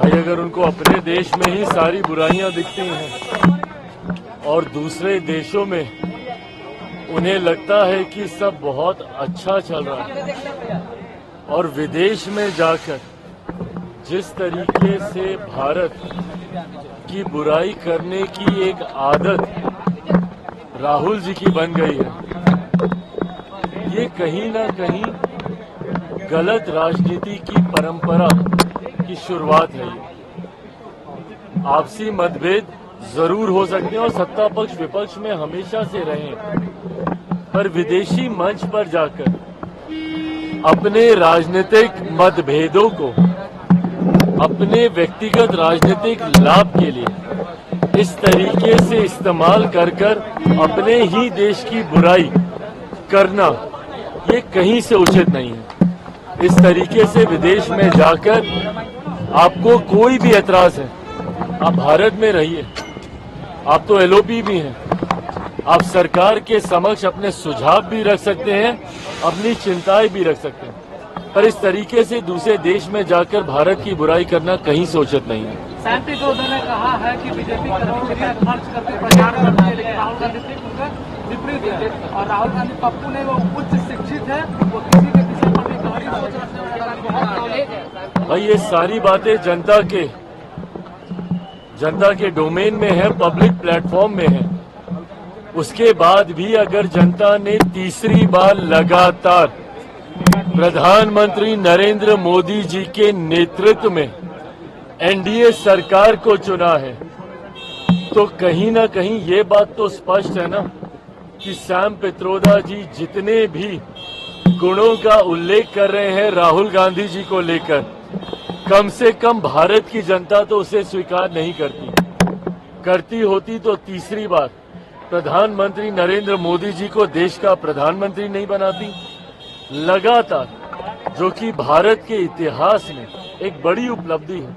भाई अगर उनको अपने देश में ही सारी बुराइयां दिखती हैं और दूसरे देशों में उन्हें लगता है कि सब बहुत अच्छा चल रहा है और विदेश में जाकर जिस तरीके से भारत की बुराई करने की एक आदत राहुल जी की बन गई है, ये कहीं ना कहीं गलत राजनीति की परंपरा की शुरुआत है। ये आपसी मतभेद जरूर हो सकते हैं और सत्ता पक्ष विपक्ष में हमेशा से रहे, पर विदेशी मंच पर जाकर अपने राजनीतिक मतभेदों को अपने व्यक्तिगत राजनीतिक लाभ के लिए इस तरीके से इस्तेमाल कर अपने ही देश की बुराई करना, ये कहीं से उचित नहीं है। इस तरीके से विदेश में जाकर आपको कोई भी एतराज है, आप भारत में रहिए, आप तो एलओपी भी हैं, आप सरकार के समक्ष अपने सुझाव भी रख सकते हैं, अपनी चिंताएं भी रख सकते हैं, पर इस तरीके से दूसरे देश में जाकर भारत की बुराई करना कहीं से उचित नहीं है। सैम पित्रोदा ने कहा है कि बीजेपी करोड़ों रुपया खर्च करके प्रचार करती है, लेकिन राहुल गांधी उनका विपरीत है और राहुल गांधी पप्पू ने वो उच्च शिक्षित है, वो किसी के विषय पर भी गहरी सोच रखते हैं। भाई ये सारी बातें जनता के डोमेन में है, पब्लिक प्लेटफॉर्म में है। उसके बाद भी अगर जनता ने तीसरी बार लगातार प्रधानमंत्री नरेंद्र मोदी जी के नेतृत्व में एनडीए सरकार को चुना है, तो कहीं ना कहीं ये बात तो स्पष्ट है ना कि सैम पित्रोदा जी जितने भी गुणों का उल्लेख कर रहे हैं राहुल गांधी जी को लेकर, कम से कम भारत की जनता तो उसे स्वीकार नहीं करती होती तो तीसरी बार प्रधानमंत्री नरेंद्र मोदी जी को देश का प्रधानमंत्री नहीं बनाती। लगातार, जो कि भारत के इतिहास में एक बड़ी उपलब्धि है,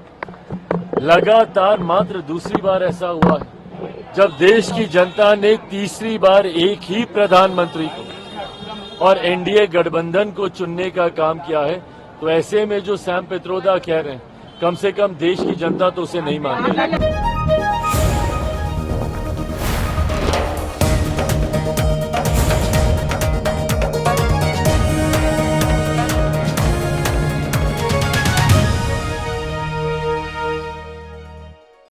लगातार मात्र दूसरी बार ऐसा हुआ है जब देश की जनता ने तीसरी बार एक ही प्रधानमंत्री को और एनडीए गठबंधन को चुनने का काम किया है। तो ऐसे में जो सैम पित्रोदा कह रहे हैं, कम से कम देश की जनता तो उसे नहीं मानती।